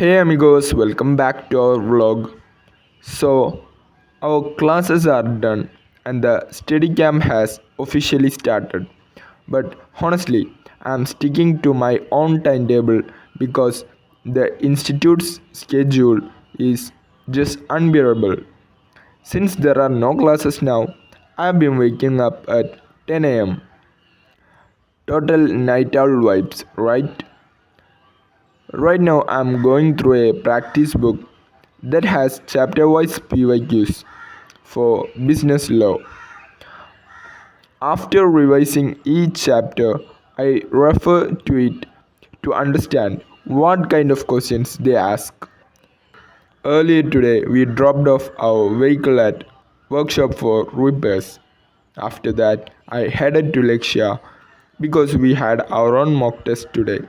Hey amigos, welcome back to our vlog. So, our classes are done and the study camp has officially started. But honestly, I'm sticking to my own timetable because the institute's schedule is just unbearable. Since there are no classes now, I've been waking up at 10 am. Total night owl vibes, right? Right now, I'm going through a practice book that has chapter wise PYQs for business law. After revising each chapter, I refer to it to understand what kind of questions they ask. Earlier today, we dropped off our vehicle at workshop for repairs. After that, I headed to Lexia because we had our own mock test today.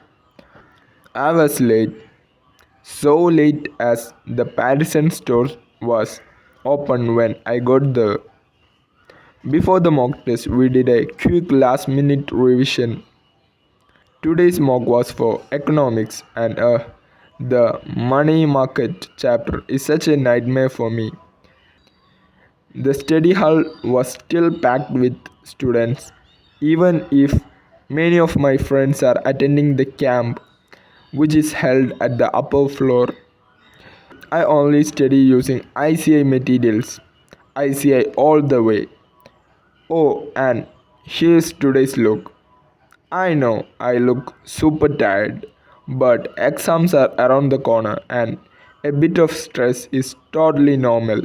I was late, so late as the Patterson store was open when I got there. Before the mock test, we did a quick last minute revision. Today's mock was for economics, and the money market chapter is such a nightmare for me. The study hall was still packed with students, even if many of my friends are attending the camp, which is held at the upper floor. I only study using ICI materials. ICI all the way. Oh, and here's today's look. I know I look super tired, but exams are around the corner and a bit of stress is totally normal.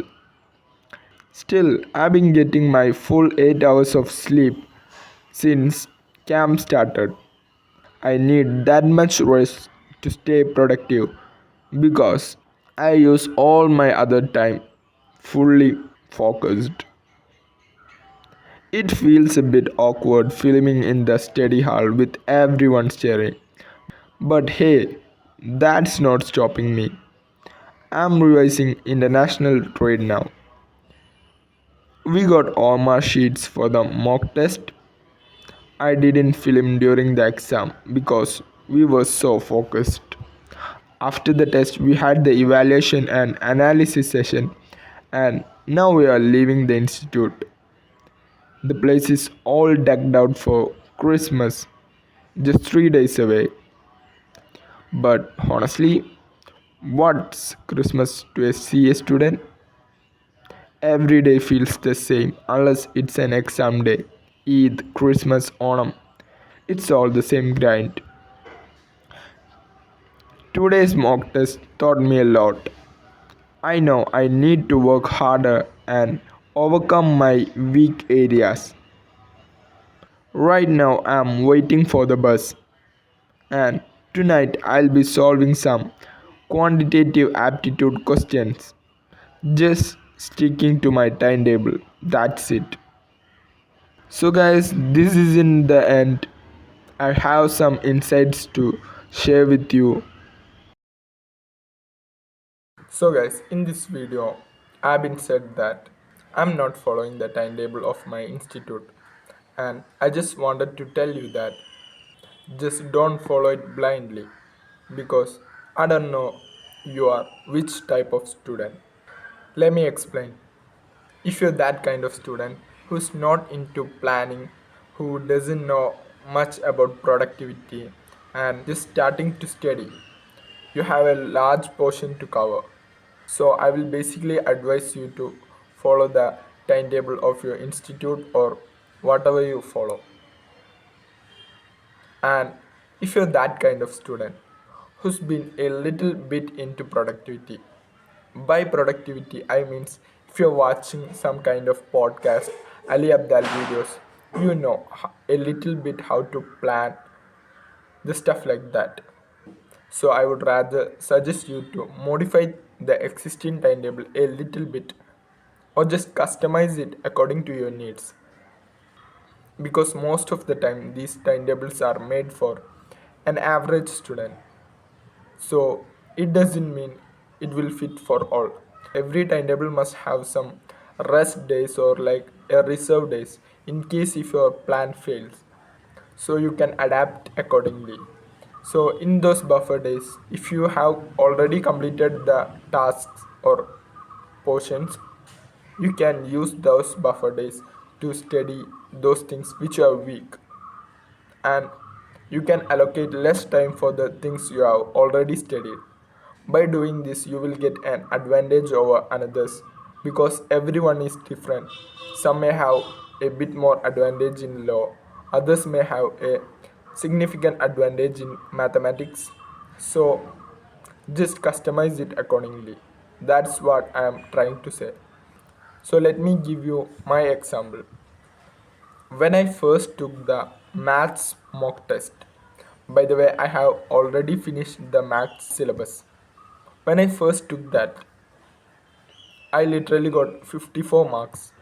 Still, I've been getting my full 8 hours of sleep since camp started. I need that much rest to stay productive because I use all my other time fully focused. It feels a bit awkward filming in the study hall with everyone staring. But hey, that's not stopping me. I'm revising international trade now. We got all my sheets for the mock test. I didn't film during the exam because we were so focused. After the test, we had the evaluation and analysis session, and now we are leaving the institute. The place is all decked out for Christmas, just 3 days away. But honestly, what's Christmas to a CA student? Every day feels the same unless it's an exam day. Eid, Christmas, Onam. It's all the same grind. Today's mock test taught me a lot. I know I need to work harder and overcome my weak areas. Right now I'm waiting for the bus, and tonight I'll be solving some quantitative aptitude questions. Just sticking to my timetable. That's it. So, guys, this is in the end. I have some insights to share with you. So, guys, in this video, I've been said that I'm not following the timetable of my institute, and I just wanted to tell you that just don't follow it blindly because I don't know you are which type of student. Let me explain. If you're that kind of student who's not into planning, who doesn't know much about productivity and just starting to study, you have a large portion to cover. So I will basically advise you to follow the timetable of your institute or whatever you follow. And if you're that kind of student who's been a little bit into productivity, by productivity I means if you're watching some kind of podcast, Ali Abdal videos, you know a little bit how to plan the stuff like that. So I would rather suggest you to modify the existing timetable a little bit or just customize it according to your needs because most of the time these timetables are made for an average student, so it doesn't mean it will fit for all. Every timetable must have some rest days or like a reserve days in case if your plan fails, so you can adapt accordingly. So in those buffer days, if you have already completed the tasks or portions, you can use those buffer days to study those things which are weak, and you can allocate less time for the things you have already studied. By doing this, you will get an advantage over others because everyone is different. Some may have a bit more advantage in law, others may have a significant advantage in mathematics. So just customize it accordingly. That's what I am trying to say. So let me give you my example. When I first took the maths mock test, by the way, I have already finished the maths syllabus. When I first took that, I literally got 54 marks,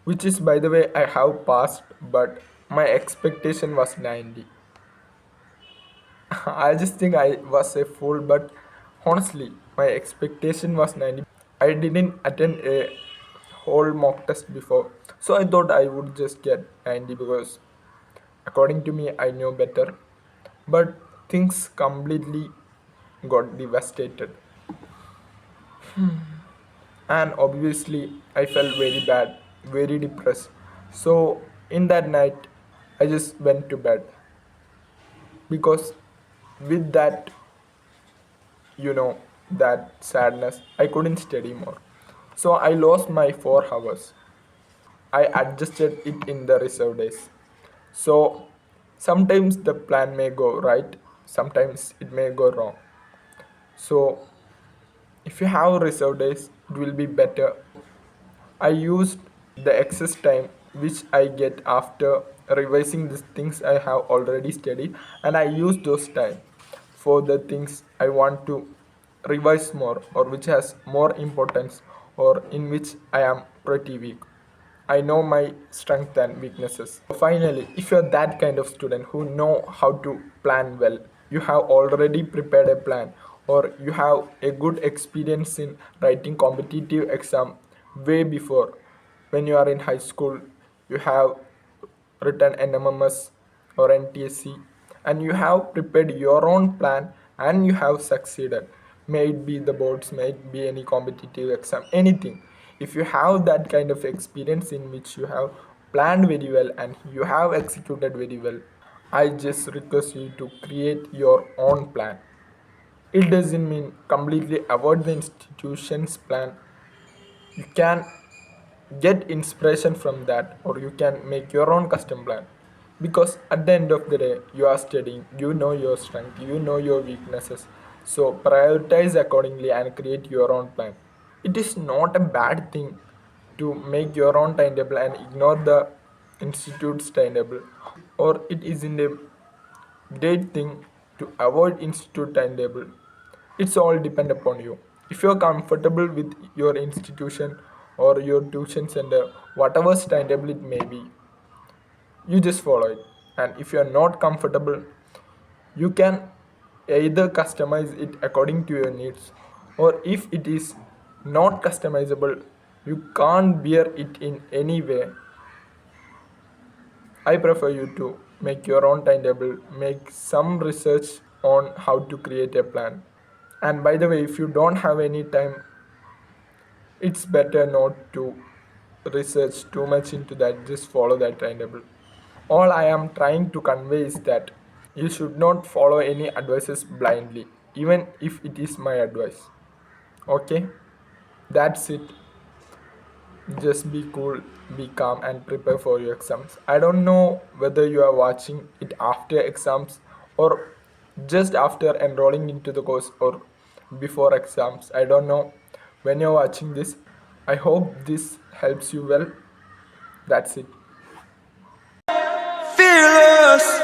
which is, by the way, I have passed, but my expectation was 90. I just think I was a fool, but honestly, my expectation was 90. I didn't attend a whole mock test before, so I thought I would just get 90 because according to me, I knew better. But things completely got devastated. And obviously, I felt very bad, very depressed. So, in that night, I just went to bed because with that, you know, that sadness, I couldn't study more. So, I lost my 4 hours. I adjusted it in the reserve days. So sometimes the plan may go right, sometimes it may go wrong. So if you have reserve days, it will be better. I used the excess time which I get after revising the things I have already studied, and I use those time for the things I want to revise more or which has more importance or in which I am pretty weak. I know my strengths and weaknesses. Finally, if you're that kind of student who know how to plan well, you have already prepared a plan or you have a good experience in writing competitive exam way before when you are in high school, you have written NMMS or NTSC and you have prepared your own plan and you have succeeded. May it be the boards, may it be any competitive exam, anything. If you have that kind of experience in which you have planned very well and you have executed very well, I just request you to create your own plan. It doesn't mean completely avoid the institution's plan. You can get inspiration from that or you can make your own custom plan because at the end of the day you are studying, you know your strength, you know your weaknesses, so prioritize accordingly and create your own plan. It is not a bad thing to make your own timetable and ignore the institute's timetable, or it isn't a great thing to avoid institute timetable. It's all depend upon you. If you're comfortable with your institution or your tuition center, whatever timetable it may be, you just follow it. And if you're not comfortable, you can either customize it according to your needs, or if it is not customizable, you can't bear it in any way, I prefer you to make your own timetable, make some research on how to create a plan. And by the way, if you don't have any time, it's better not to research too much into that, just follow that timetable. All I am trying to convey is that you should not follow any advices blindly, even if it is my advice. Okay? That's it. Just be cool, be calm, and prepare for your exams. I don't know whether you are watching it after exams or just after enrolling into the course or before exams. I don't know when you're watching this. I hope this helps you well. That's it. Fearless.